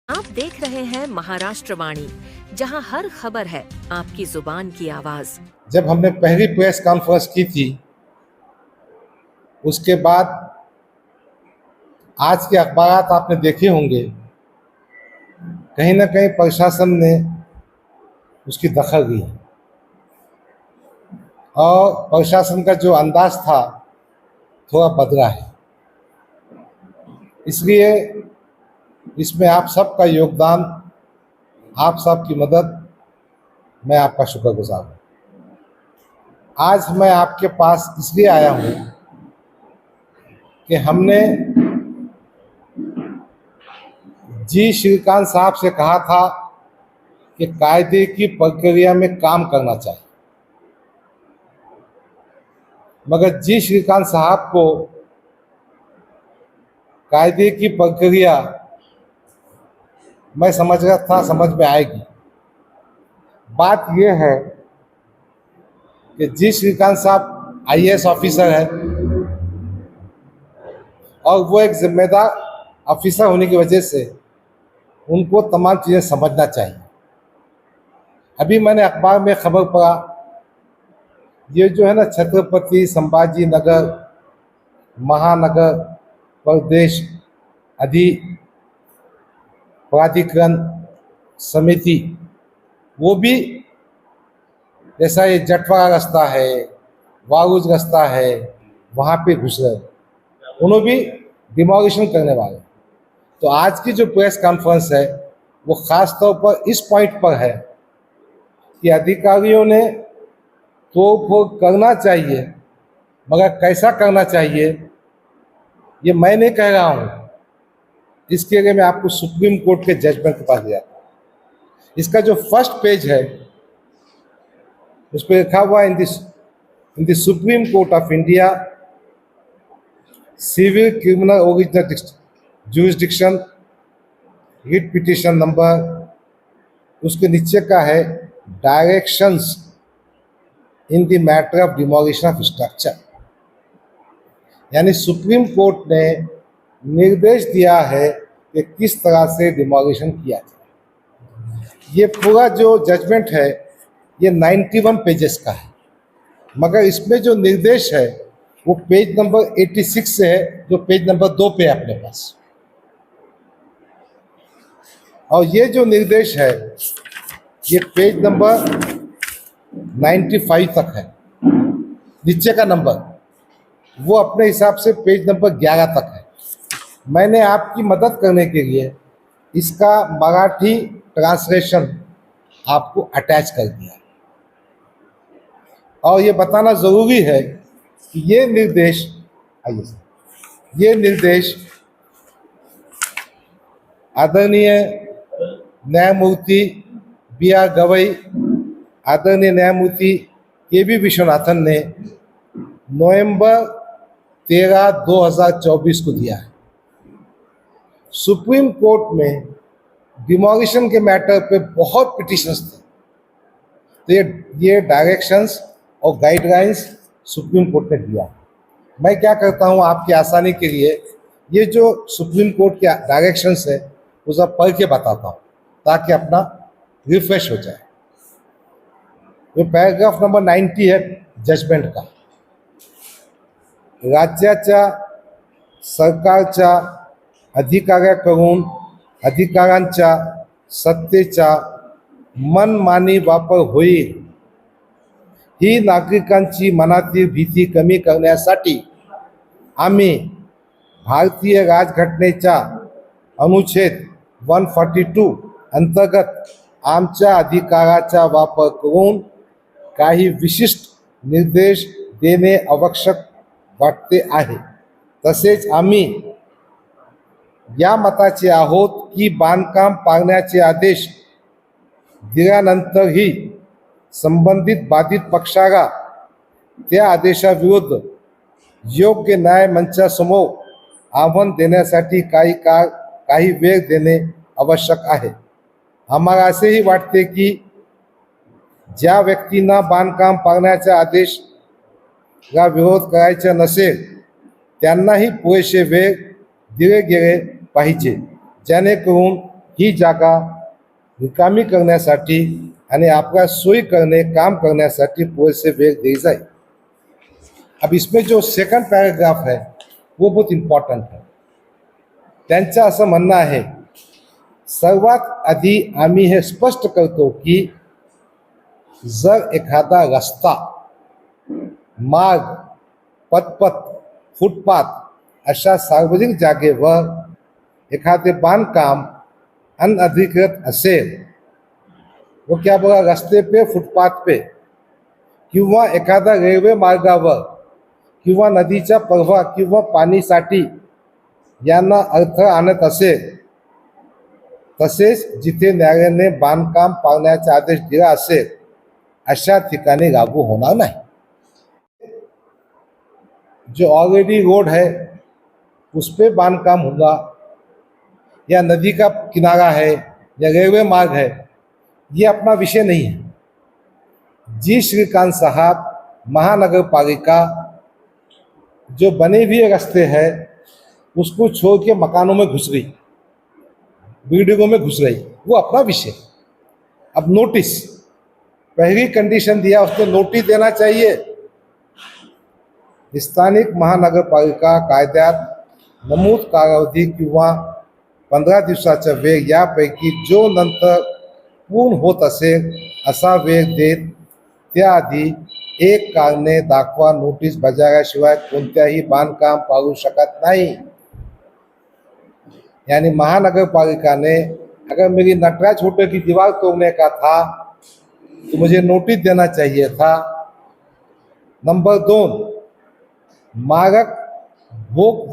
आप देख रहे हैं महाराष्ट्र वाणी, जहां हर खबर है आपकी जुबान की आवाज। जब हमने पहली प्रेस कॉन्फ्रेंस की थी, उसके बाद आज के अखबारात आपने देखे होंगे, कहीं ना कहीं प्रशासन ने उसकी दखल ली और प्रशासन का जो अंदाज था थोड़ा बदला है। इसलिए इसमें आप सबका योगदान, आप सबकी मदद, मैं आपका शुक्रगुजार हूँ। आज मैं आपके पास इसलिए आया हूँ कि हमने जी श्रीकांत साहब से कहा था कि कायदे की प्रक्रिया में काम करना चाहिए, मगर जी श्रीकांत साहब को कायदे की प्रक्रिया मैं समझ रहा था समझ में आएगी। बात यह है कि जी श्रीकांत साहब आईएएस ऑफिसर है और वो एक जिम्मेदार ऑफिसर होने की वजह से उनको तमाम चीज़ें समझना चाहिए। अभी मैंने अखबार में खबर पढ़ा, ये जो है ना छत्रपति संभाजी नगर महानगर प्रदेश प्राधिकरण समिति, वो भी जैसा ये जटवाड़ा रास्ता है, वागुज रास्ता है, वहाँ पे घुस गए, उन्होंने भी डिमोलिशन करने वाले। तो आज की जो प्रेस कॉन्फ्रेंस है वो ख़ास तौर पर इस पॉइंट पर है कि अधिकारियों ने तोड़फोड़ करना चाहिए, मगर कैसा करना चाहिए ये मैं नहीं कह रहा हूँ। इसके लिए मैं आपको सुप्रीम कोर्ट के जजमेंट के पास ले जाता हूँ। इसका जो फर्स्ट पेज है उस पर लिखा हुआ in the supreme court of India civil criminal original jurisdiction writ petition number, उसके नीचे का है directions in the matter of demolition of structure. यानी सुप्रीम कोर्ट ने निर्देश दिया है कि किस तरह से डिमोलिशन किया जाए। ये पूरा जो जजमेंट है ये 91 पेजेस का है, मगर इसमें जो निर्देश है वो पेज नंबर 86 से है, जो पेज नंबर 2 पे है अपने पास। और ये जो निर्देश है ये पेज नंबर 95 तक है, नीचे का नंबर वो अपने हिसाब से पेज नंबर 11 तक है। मैंने आपकी मदद करने के लिए इसका मराठी ट्रांसलेशन आपको अटैच कर दिया। और ये बताना ज़रूरी है कि ये निर्देश आदरणीय न्यायमूर्ति बी आर गवई, आदरणीय न्यायमूर्ति के बी विश्वनाथन ने नवंबर 13, 2024 को दिया है। सुप्रीम कोर्ट में डिमोलिशन के मैटर पे बहुत पिटिशंस थे, तो ये डायरेक्शंस और गाइडलाइंस सुप्रीम कोर्ट ने दिया। मैं क्या करता हूँ आपकी आसानी के लिए, ये जो सुप्रीम कोर्ट के डायरेक्शंस है वो सब पढ़ के बताता हूँ ताकि अपना रिफ्रेश हो जाए। ये पैराग्राफ नंबर 90 है जजमेंट का। राज्याच्या सरकारच्या अधिकारांच्या सत्तेचा मनमानी वापर होईल ही नागरिकांची मनातील भीती कमी करण्यासाठी आम्ही भारतीय राज्यघटनेच्या अनुच्छेद 142 अंतर्गत आमच्या अधिकाराचा वापर करून काही विशिष्ट निर्देश देणे आवश्यक वाटते आहे। तसेच आम्ही या मताचे आहोत की बांधकाम पाडण्याचे आदेश दिल्यानंतरही संबंधित बाधित पक्षाला त्या आदेशाविरुद्ध योग्य न्याय मंचासमोर आव्हान देण्यासाठी काही वेळ देणे आवश्यक आहे। आम्हाला असेही वाटते की ज्या व्यक्तींना बांधकाम पाडण्याच्या आदेशाला विरोध करायचा नसेल त्यांनाही पुरेसे वेळ दिले गेले पाहिजे, जेणेकरून ही जागा रिकामी करण्यासाठी आणि आपल्या सोयी काम करण्यासाठी पुरेसे वेळ दिए जाए। अब इसमें जो सेकंड पैराग्राफ है वो बहुत इम्पॉर्टंट है। त्यांचं असं म्हणणं आहे, सर्वात आधी आम्ही हे स्पष्ट करतो की जर एखादा रस्ता, मार्ग, पदपथ, फुटपाथ अशा सार्वजनिक जागेवर एखादे बांधकाम अनधिकृत असेल, वो क्या बघा रस्ते पे, फुटपाथ पे किंवा एखादा रेल्वे मार्गावर किंवा नदीच्या प्रवाह किंवा पाणीसाठी यांना अडथळा आणत असेल, तसेच जिथे न्यायालयाने बांधकाम पाळण्याचा आदेश दिला असेल अशा ठिकाणी लागू होणार नाही। जो ऑलरेडी रोड है उस पे बांधकाम होगा, या नदी का किनारा है या रेलवे मार्ग है, ये अपना विषय नहीं है। जी श्रीकांत साहब, महानगर पालिका जो बने हुए रास्ते हैं उसको छोड़ के मकानों में घुस गई, बिल्डिंगों में घुस गई, वो अपना विषय। अब नोटिस, पहली कंडीशन दिया उसने नोटिस देना चाहिए। स्थानिक महानगर पालिका कायद्यात नमूद कालावधी किंवा 15 दिवसाचा वेळ यापैकी जो नंतर पूर्ण होत असेल असा वेळ देत त्याआधी एक कारणे दाखवा नोटीस बजावल्याशिवाय कोणत्याही बांधकाम पाळू शकत नाही। यानी महानगर पालिका ने अगर मेरी नटराज होटल की दीवार तोड़ने का था तो मुझे नोटिस देना चाहिए था। नंबर 2, मारक भोग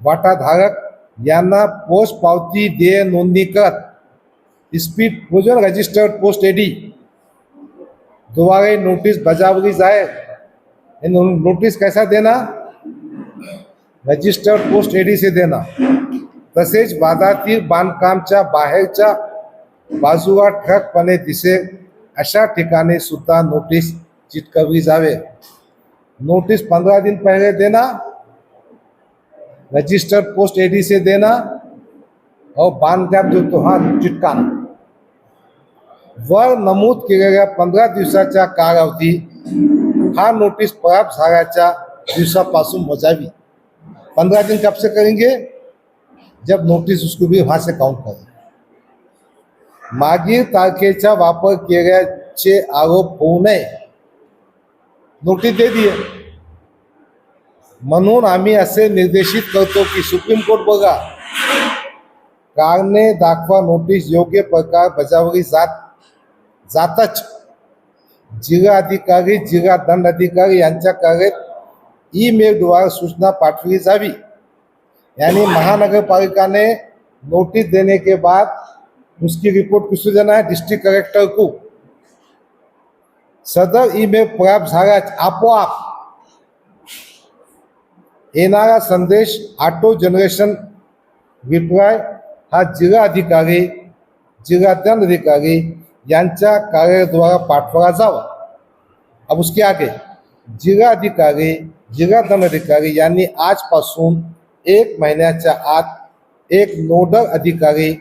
वाटाधारक यांना पोस्ट पावती देय नोंदणी कर स्पीड पोजन रजिस्टर्ड पोस्ट एडी द्वारे नोटिस बजावली जाए। नोटिस कैसा देना? रजिस्टर्ड पोस्ट एडी से देना। तसेच वादातील बांधकामच्या बाहेरच्या बाजूला ठळकपणे दिसेल अशा ठिकाणी सुद्धा नोटीस चिटकवली जावे। नोटिस 15 दिन पहले देना, रजिस्टर्ड पोस्ट एडी से देना और बांधकाम जो तो हाँ चिटकाना। वर नमूद केलेल्या 15 दिवसाच्या कालावधी हा नोटीस प्राप्त झाल्याच्या दिवसापासून मोजावी। 15 दिन कब से करेंगे? जब नोटिस उसको भी वहां से काउंट करें। मागील तारखेचा वापर केल्याचे आरोप होऊ नये, नोटीस दे दिए। म्हणून आम्ही असे निर्देशित करतो की सुप्रीम कोर्ट बघा, कारणे दाखवा नोटीस योग्य प्रकार बजावली जातच जिल्हा अधिकारी, जिल्हा दंड अधिकारी यांच्याकडे ईमेलद्वारे सूचना पाठवली जावी। यानी महानगर पालिका ने नोटिस देने के बाद उसकी रिपोर्ट किसको देना है? डिस्ट्रिक्ट कलेक्टर को। सदर ईमेल प्राप्त झाल्यास आपोआप येणारा संदेश ऑटो जनरेशन रिप्लाय हा जिल्हा अधिकारी, जिल्हा दंड अधिकारी यांच्या कार्यालयाद्वारा पाठवला जावा। अब उसके आगे जिल्हा अधिकारी, जिल्हा दंड अधिकारी यांनी आजपासून 1 महिन्याच्या आत एक नोडल अधिकारी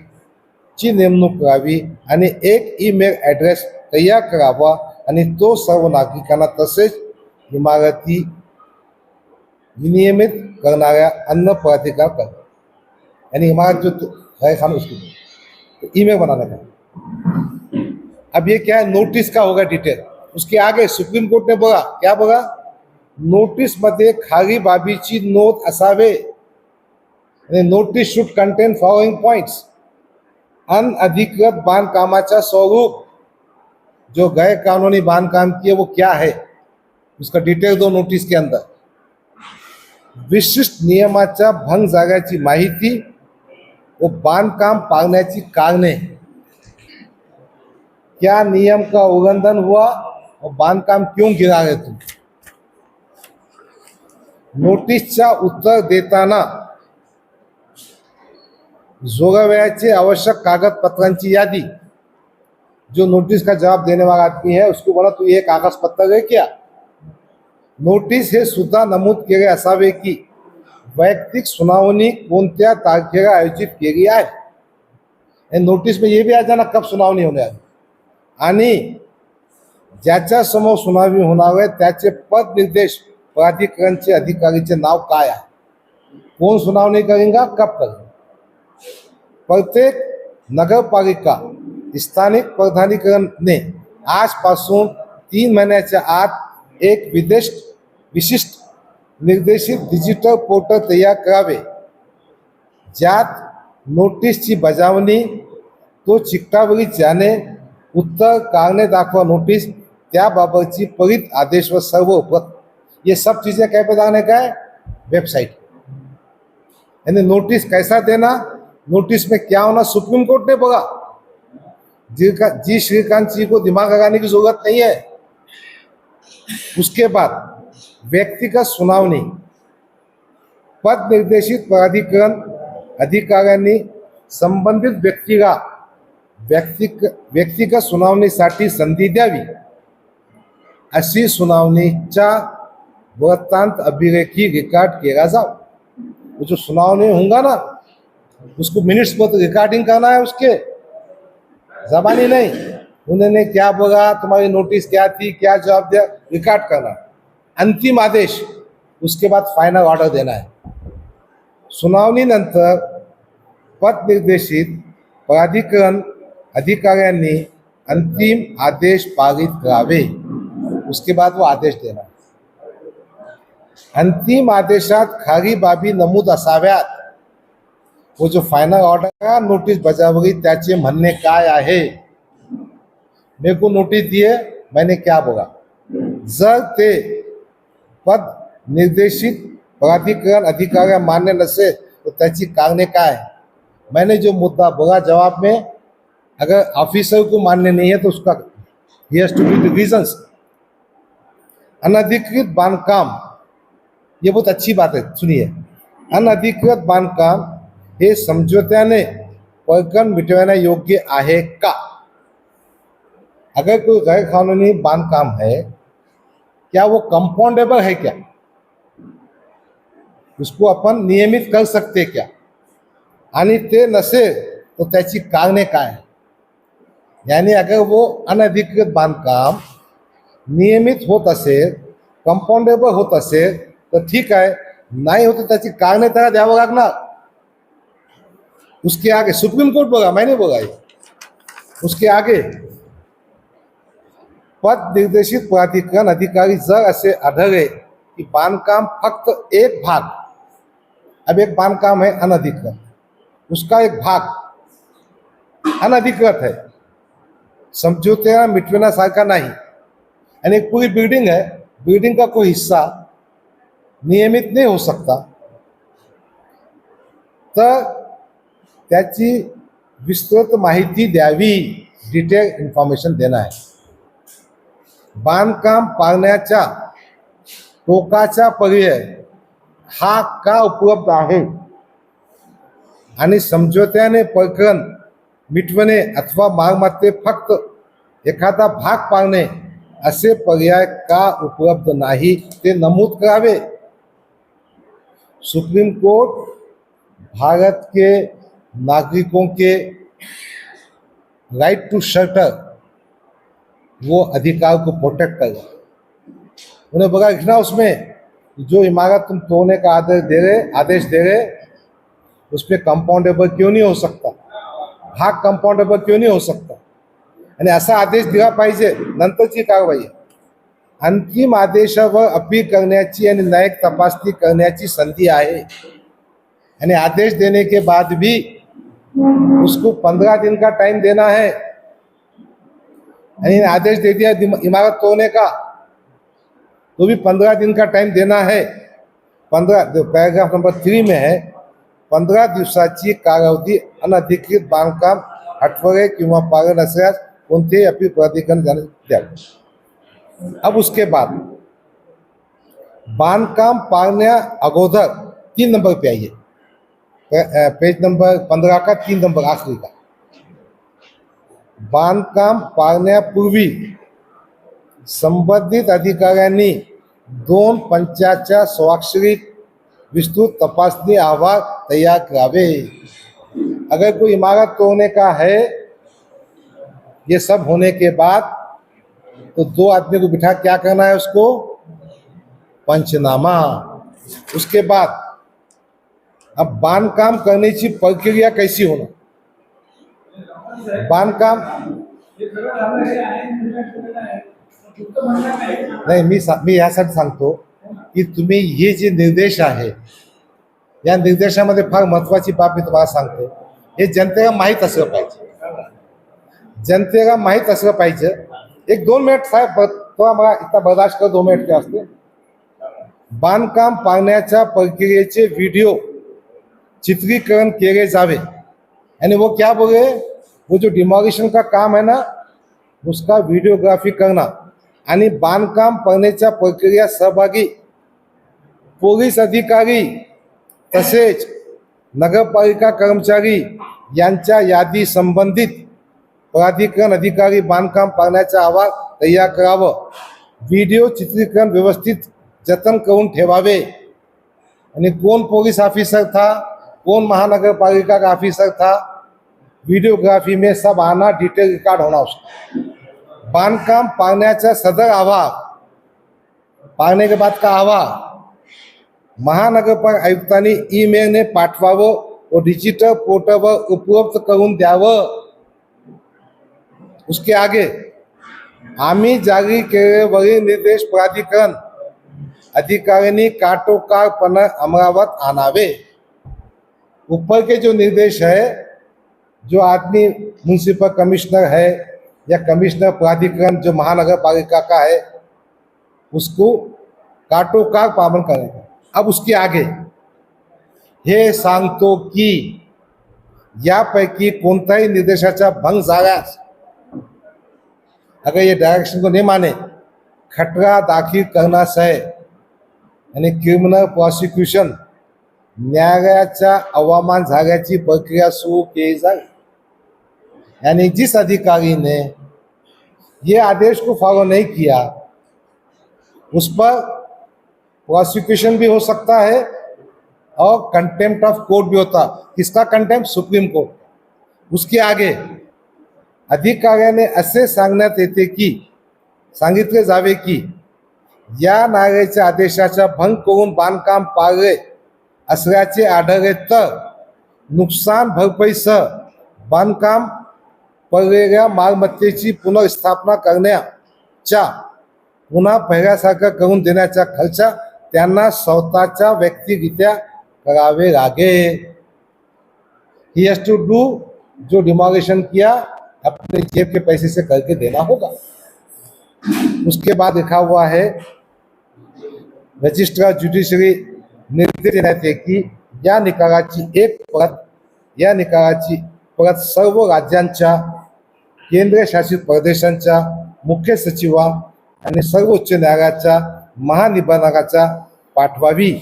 ची नेमणूक करावी आणि एक ईमेल ॲड्रेस तयार करावा आणि तो सर्व नागरिकांना तसेच इमारती विनियमित करणाऱ्या अन्न प्राधिकार कर, यानी इमारत जो है खाना उसको तो ईमेल बनाने का। अब ये क्या है? नोटिस का होगा डिटेल। उसके आगे सुप्रीम कोर्ट ने बोला, क्या बोला? नोटीस मध्ये खाली बाबीची नोंद असावे। Notice should contain following points. अनधिकृत बांधकामाचा स्वरूप, जो गैर कानूनी बांधकाम किए वो क्या है उसका डिटेल दो नोटिस के अंदर। विशिष्ट नियमाचा भंग झाल्याची माहिती व बांधकाम पाळण्याची कारणे, क्या नियम का उल्लंघन हुआ और बांधकाम क्यों गिरा रहे तुम। नोटिसचा उत्तर देताना जोगावयाचे आवश्यक कागदपत्रांची यादी, जो नोटिस का जवाब देने वाला आदमी है उसको बोला तू ये कागज पत्र है क्या। नोटीस हे सुद्धा नमूद केले असावे की वैयक्तिक सुनावणी कोणत्या तारखेला आयोजित केली आहे। नोटीस में ये भी आ जाना कब सुनावणी होणार आहे आणि ज्याच्या समोर सुनावणी होणार आहे त्याचे पद निर्देश प्राधिकरणचे अधिकारीचे नाव काय आहे, कौन सुनावणी करेगा, कब करेगा. प्रत्येक नगरपालिका स्थानिक प्राधिकरण ने आजपासून 3 महिन्याच्या आत एक विशिष्ट निर्देशित डिजिटल पोर्टल तयार करावे, ज्यात नोटीसची बजावणी, तो चिकटावरी जाणे, उत्तर, कारणे दाखवा नोटीस, त्याबाबतची त्वरित आदेश व सर्व उपलब्ध. ये सब चीजें क्या पे डालने का है, वेबसाइट. यानी नोटिस कैसा देना, नोटिस में क्या होना, सुप्रीम कोर्ट ने बोला. जी श्रीकांत जी को दिमाग लगाने की जरूरत नहीं है. उसके बाद व्यक्तिगत सुनावणी, पद निर्देशित प्राधिकरण अधिकाऱ्यांनी संबंधित व्यक्तीला व्यक्तिगत सुनावणीसाठी संधी द्यावी. अशी सुनावणीचा वृत्तांत अभिलेखी रिकॉर्ड केला जाओ. वो जो सुनावनी होगा ना उसको मिनट्स पर रिकॉर्डिंग करना है, उसके जबानी नहीं. उन्होंने क्या बोला, तुम्हारी नोटिस क्या थी, क्या जवाब दिया, रिकॉर्ड करना. अंतिम आदेश, उसके बाद फाइनल ऑर्डर देना है. सुनावणी नंतर पद निर्देशित प्राधिकरण अधिकाऱ्यांनी अंतिम आदेश पारित करावे. उसके बाद वो आदेश देना. अंतिम आदेशात खाली बाबी नमूद असाव्यात. वो जो फाइनल ऑर्डर नोटीस बजावली त्याचे म्हणणे काय आहे, मेरे को नोटिस दिए, मैंने क्या बोला. जर ते पद निर्देशित प्राधिकरण अधिकारी मान्य नसेल तो त्याची कारणे काय. मैंने जो मुद्दा बोला जवाब में, अगर ऑफिसर को मान्य नहीं है तो उसका he has to give the reasons. अनधिकृत बांधकाम, ये बहुत अच्छी बात है, सुनिए. अनधिकृत बांधकाम हे समझोत्याने प्रकरण मिटवण्या योग्य आहे का. अगर कोई गैर कानूनी बांधकाम है, क्या वो कंपाउंडेबल है क्या, उसको अपन नियमित कर सकते क्या, आणि ते नसेल तो त्याची कारणे काय. यानी अगर वो अनधिकृत बांधकाम नियमित होत असेल, कंपाउंडेबल होत असेल तर ठीक आहे, नाही होत त्याची कारणे त्याला द्यावं लागणार. उसके आगे सुप्रीम कोर्ट बोला, मैंने बोला. उसके आगे पद निर्देशित प्राधिकरण अधिकारी जर असे आढळले की बांधकाम फक्त एक भाग, अब एक बांधकाम है अनधिकृत, उसका एक भाग अनधिकृत है, समझौते मिटवण्यासारखा नहीं, आणि एक पूरी बिल्डिंग है, बिल्डिंग का कोई हिस्सा नियमित नहीं हो सकता, तर त्याची विस्तृत माहिती द्यावी, डिटेल इन्फॉर्मेशन देना है. बांधकाम पाळण्याच्या टोकाचा पर्याय हा का उपलब्ध आहे आणि समझोत्याने प्रकरण मिटवणे अथवा मालमत्ते फक्त एखादा भाग पाळणे असे पर्याय का उपलब्ध नाही ते नमूद करावे. सुप्रीम कोर्ट भारत के नागरिकों के राइट टू शेल्टर, वो अधिकार को प्रोटेक्ट करेगा. उन्हें बड़ा लिखना उसमें, जो इमारत तुम तोड़ने का आदेश दे रहे उस पर कंपाउंडेबल क्यों नहीं हो सकता, भाग कंपाउंडेबल क्यों नहीं हो सकता, आणि असा आदेश दिला पाहिजे. नंतरची कारवाई. अंतिम आदेशावर अपील करण्याची आणि न्यायिक तपासणी करण्याची संधी आहे. आणि आदेश देने के बाद भी उसको 15 दिन का टाइम देना है. यानी आदेश दे दिया इमारत तोड़ने का, तो भी 15 दिन का टाइम देना है. 15, पैराग्राफ नंबर 3 में है, 15 दिवसाची कालावधी अनधिकृत बांधकाम हटवणे किंवा पालन असल्यास कोणतेही अपील प्राधिकरण जाने द्यावे. अब उसके बाद बांधकाम पाळण्या अगोदर 3 नंबर पे आइए, पेज नंबर 15 का 3 नंबर आखिरी का. बांधकाम पाळण्यापूर्वी संबंधित अधिकाऱ्यांनी 2 पंचाच्या स्वाक्षरीत विस्तृत तपासणी अहवाल तयार करावे. अगर कोई इमारत तोड़ने का है, ये सब होने के बाद तो 2 आदमी को बिठा क्या करना है उसको? पंचनामा। उसके बाद अब बांधकाम करण्याची प्रक्रिया कैसी होणार? बांधकाम नाही, मी यासाठी सांगतो की तुम्ही हे जे निर्देश आहे, या निर्देशामध्ये फार महत्वाची बाब मी तुम्हाला सांगतो, हे जनतेला माहीत असलं पाहिजे. जनतेला माहीत असलं पाहिजे. 1-2 मिनिट साहेब, थोडा मला इतना बर्दाश्त कर, 2 मिनिट के वास्ते. बांधकाम पाडण्याच्या प्रक्रियेचे व्हिडिओ चित्रीकरण केले जावे. यानी वो क्या बोले, वो जो डिमोलिशन का काम है ना, उसका वीडियोग्राफी करना आणि बांधकाम करण्याच्या प्रक्रिया सहभागी पोलीस अधिकारी तसेच नगरपालिका कर्मचारी यांच्या यादी संबंधित प्राधिकरण अधिकारी बांधकाम पाडण्याचा अहवाल तयार करावं. व्हिडिओ चित्रीकरण व्यवस्थित जतन करून ठेवावे. आणि कौन पुलिस ऑफिसर था, कौन महानगरपालिका का ऑफिसर था, वीडियोग्राफी में सब आना, डिटेल रिकॉर्ड होना उसका. बांधकाम पाडण्याचा सदर अहवाल, पाडने के बाद का अहवाल महानगरपालिका आयुक्तांनी ईमेलने पाठवावं व डिजिटल पोर्टलवर उपलब्ध करून द्यावं. उसके आगे आम्ही जारी केलेले निर्देश प्राधिकरण अधिकाऱ्यांनी काटोकारपणे अमलावत आणावे. ऊपर के जो निर्देश है, जो आदमी म्युनिसिपल कमिश्नर है या कमिश्नर प्राधिकरण जो महानगर पालिका का है, उसको काटोकार पालन करेगा. अब उसके आगे हे सांगतो की यापैकी कोणत्याही निर्देशाचा भंग झाल्यास अगर ये डायरेक्शन को नहीं माने, खटला दाखिल करण्यासह आणि क्रिमिनल प्रॉसिक्यूशन न्यायालयाच्या अवमान झाल्याची प्रक्रिया सुरू केली जाए. यानी जिस अधिकारी ने ये आदेश को फॉलो नहीं किया, उस पर प्रॉसिक्यूशन भी हो सकता है और कंटेम्प्ट ऑफ कोर्ट भी होता. किसका कंटेम्प्ट? Supreme court. उसके आगे अधिकाऱ्याने असे सांगण्यात येते की, सांगितले जावे की या न्यायालयाच्या आदेशाचा भंग करून बांधकाम पाडले असल्याचे आढळले तर नुकसान भरपाईसह बांधकाम पडलेल्या मालमत्तेची पुनर्स्थापना करण्याच्या पुन्हा पहिल्यासारखं करून देण्याचा खर्च त्यांना स्वतःच्या व्यक्तिगत करावे लागेल. ही हैज टू डू, जो डिमोलिशन किया अपने जेब के पैसे से करके देना होगा. उसके बाद लिखा हुआ है, रजिस्ट्रार ज्युडिशरी निर्देश देण्यात येते की या निकालाची प्रत सर्व राज्यांच्या केंद्रशासित प्रदेशांच्या मुख्य सचिवा आणि सर्वोच्च न्यायालयाच्या महानिबंधकाचा पाठवावी.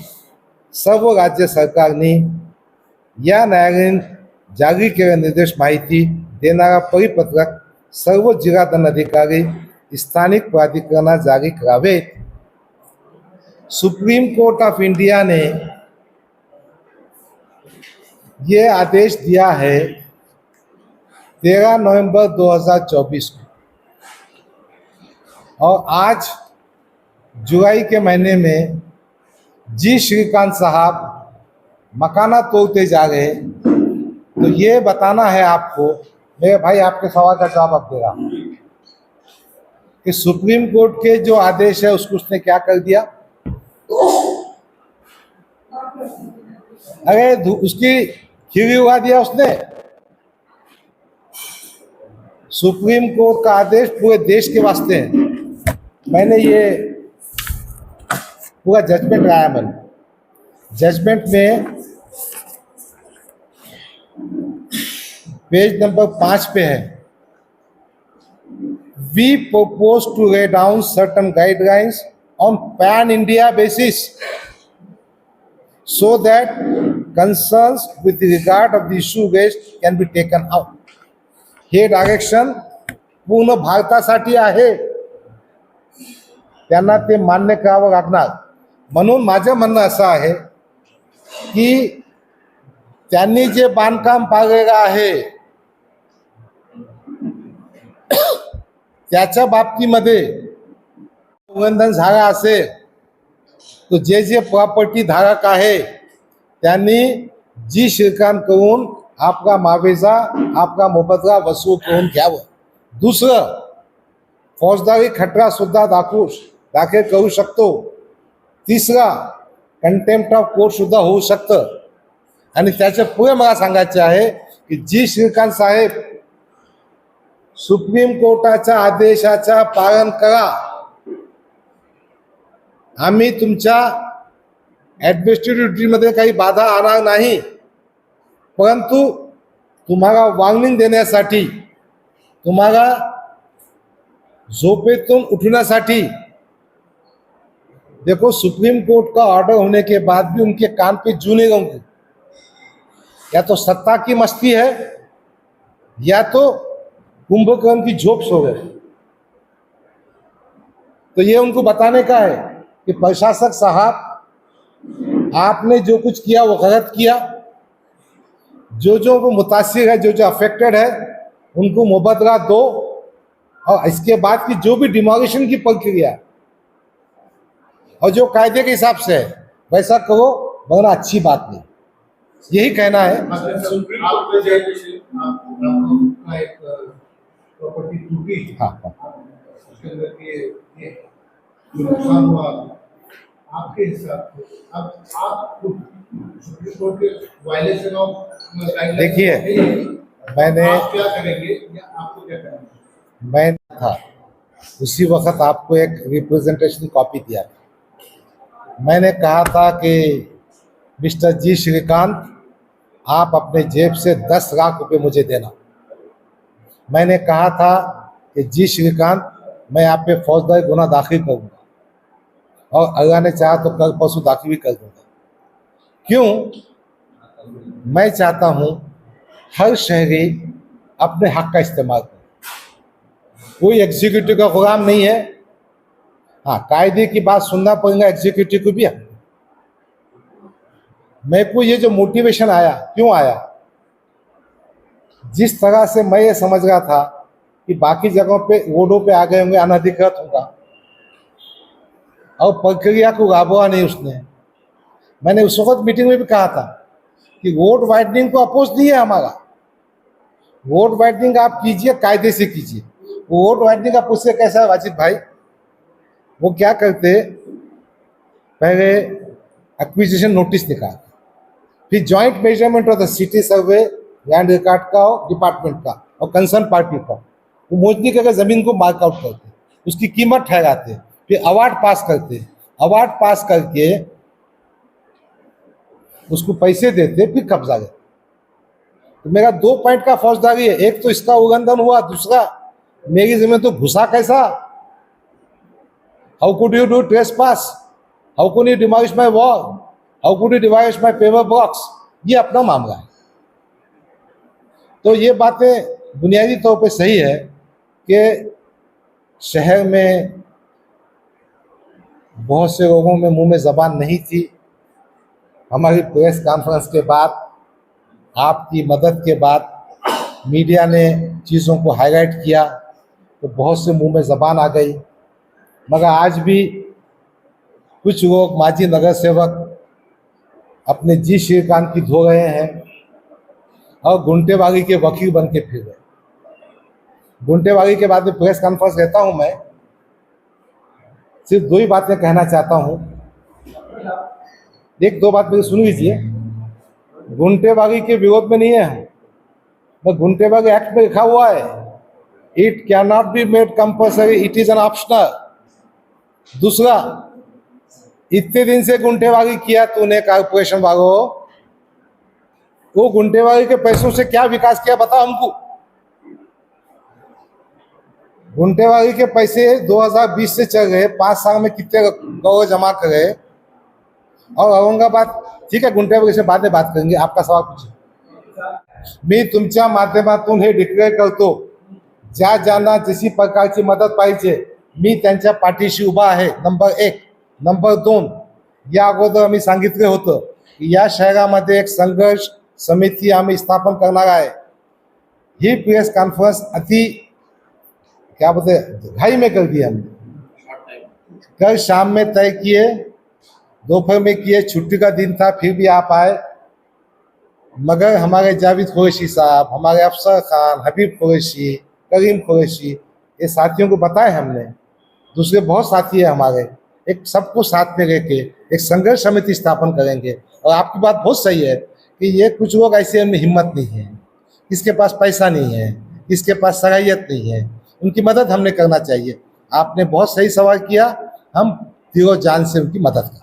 सर्व राज्य सरकारने या न्यायालयाने जारी केलेले निर्देश माहिती देणारा परिपत्रक सर्व जिल्हा दंडाधिकारी स्थानिक प्राधिकरणाला जारी करावेत. सुप्रीम कोर्ट ऑफ इंडिया ने ये आदेश दिया है 13 नवंबर 2024 को, और आज जुलाई के महीने में जी श्रीकांत साहब मकाना तोड़ते जा रहे हैं. तो ये बताना है आपको, मेरे भाई आपके सवाल का जवाब अब देगा कि सुप्रीम कोर्ट के जो आदेश है उसको उसने क्या कर दिया. अरे उसकी खीरी उड़ा दिया उसने. सुप्रीम कोर्ट का आदेश पूरे देश के वास्ते है. मैंने ये पूरा जजमेंट लाया. मैंने जजमेंट में पेज नंबर 5 पे है, we propose to lay down certain guidelines on pan-India basis so that concerns with regard of the issue raised can be taken out. हे डायरेक्शन पूर्ण भारतासाठी आहे, त्यांना ते मान्य करावं लागणार. म्हणून माझं म्हणणं असं आहे की त्यांनी जे बांधकाम पाहिलेलं आहे त्याच्या बाबतीमध्ये उल्लंघन झालं असेल तर जे जे प्रॉपर्टी धारक आहे त्यांनी जी शिरकान करून आपला मावेजा आपला मोबदला वसूल करून घ्यावं. दुसरं, फौजदारी खटला सुद्धा दाखल करू शकतो. तिसरा, कंटेम्प्ट ऑफ कोर्ट सुद्धा होऊ शकतं. आणि त्याच्या पुढे मला सांगायचे आहे की जी श्रीकांत साहेब सुप्रीम कोर्टाच्या आदेशाचा पालन करा. आम्ही तुमच्या ॲडमिनिस्ट्रेटिव्ह ड्युटीमध्ये काही बाधा आणणार नाही, परंतु तुम्हाला वॉर्निंग देण्यासाठी, तुम्हाला झोपेतून उठण्यासाठी, देखो सुप्रीम कोर्ट का ऑर्डर होने के बाद भी उनके कान पे जू नहीं होंगे. या तो सत्ता की मस्ती है या तो कुंभकर्ण की झोप सो गए. तो ये उनको बताने का है कि प्रशासक साहब, आपने जो कुछ किया वो गलत किया. जो वो मुतासिर है, जो अफेक्टेड है, उनको मुबदला दो. और इसके बाद की जो भी डिमोलिशन की प्रक्रिया और जो कायदे के हिसाब से है वैसा करो, वरना अच्छी बात नहीं. यही कहना है. प्रॉपर्टी टूटी, हाँ, उसके अंदर ये नुकसान हुआ आपके हिसाब से, अब आप सुप्रीम कोर्ट के वायलेशन ऑफ गाइडलाइन, देखिए, मैंने आप क्या करेंगे या आपको क्या करना है? मैं था उसी वक्त आपको एक रिप्रेजेंटेशन कॉपी दिया था. मैंने कहा था कि मिस्टर जी श्रीकांत, आप अपने जेब से 10 लाख रुपए मुझे देना. मैंने कहा था कि जी श्रीकांत, मैं आप पे फौजदारी गुना दाखिल करूँगा और अल्लाह ने चाहा तो कल परसों दाखिल भी कर दूँगा. क्यों? मैं चाहता हूँ हर शहरी अपने हक का इस्तेमाल करे. कोई एग्जीक्यूटिव का गुलाम नहीं है. हाँ, कायदे की बात सुनना पड़ेगा एग्जीक्यूटिव को भी. मेरे को ये जो मोटिवेशन आया, क्यों आया? जिस तरह से मैं ये समझ रहा था कि बाकी जगहों पे रोडों पे आ गए होंगे अनधिकृत होगा और प्रक्रिया को गाबा नहीं उसने. मैंने उस वक्त मीटिंग में भी कहा था कि रोड वाइडनिंग को अपोज नहीं है हमारा. रोड वाइडनिंग आप कीजिए, कायदे से कीजिए. रोड वाइडनिंग का पूछते कैसा है वाजिद भाई? वो क्या करते, पहले एक्विजिशन नोटिस निकाल, फिर joint measurement of the city survey, land record का और डिपार्टमेंट का और कंसर्न पार्टी का, वो मोजनी करके ज़मीन को मार्कआउट करते, उसकी कीमत ठहराते, फिर अवार्ड पास करते, अवार्ड पास करके उसको पैसे देते, फिर कब्जा लेते. तो मेरा 2 पॉइंट का फौजदारी है. एक तो इसका उल्लंघन हुआ, दूसरा मेरी जमीन तो घुसा कैसा? How could you do trespass? How could you demolish my wall? How could you demolish my paver blocks? ये अपना मामला है. तो ये बातें बुनियादी तौर पे सही है कि शहर में बहुत से लोगों में मुंह में ज़बान नहीं थी. हमारी प्रेस कॉन्फ्रेंस के बाद, आपकी मदद के बाद, मीडिया ने चीज़ों को हाईलाइट किया तो बहुत से मुंह में ज़बान आ गई. मगर आज भी कुछ लोग माजी नगर सेवक अपने जी श्रीकांत की धो रहे हैं और गुंटेबागी के वकील बन के फिर रहे. गुंटेबागी के बाद में प्रेस कॉन्फ्रेंस रहता हूं. मैं सिर्फ 2 ही बातें कहना चाहता हूं. 1-2 बात मेरी सुन लीजिए. गुंटेबागी के विरोध में नहीं है हम. मैं गुंटेबागी एक्ट में लिखा हुआ है, it can not be made compulsory, it is an optional. दूसरा, इतने दिन से गुंटेबागी किया तूने कारपोरेशन वालों, वो गुंटेबागी के पैसों से क्या विकास किया बताओ हमको. गुंटेबागी के पैसे 2020 से चल रहे, 5 साल में कितने करोड़ जमा करे. और औरंगाबाद, ठीक आहे, गुंटेबागी से बाद में बात करेंगे. आपका सवाल पूछिए. मी तुमच्या माध्यमातून हे डिक्लेअर करतो, ज्या ज्यांना जशी प्रकारची मदत पाहिजे मी त्यांच्या पाठीशी उभा आहे. नंबर 1. नंबर 2, या अगोदर मी सांगितले होतं की या शहरामध्ये एक संघर्ष समिति आम्ही स्थापन करणार आहे। ही प्रेस कॉन्फ्रेंस अति क्या बोलते हैं घाई में कर दी हमने। कल शाम में तय किए, दोपहर में किए, छुट्टी का दिन था फिर भी आप आए, मगर हमारे जावेद कुरैशी साहब, हमारे अफसर खान, हबीब कुरैशी, करीम कुरैशी, ये साथियों को बताए हमने, दूसरे बहुत साथी है हमारे, एक सबको साथ में रह के एक संघर्ष समिति स्थापन करेंगे। और आपकी बात बहुत सही है कि ये कुछ लोग ऐसे उनमें हिम्मत नहीं है, किसके पास पैसा नहीं है, किसके पास सलाहियत नहीं है, उनकी मदद हमने करना चाहिए। आपने बहुत सही सवाल किया, हम दिलो जान से उनकी मदद करें।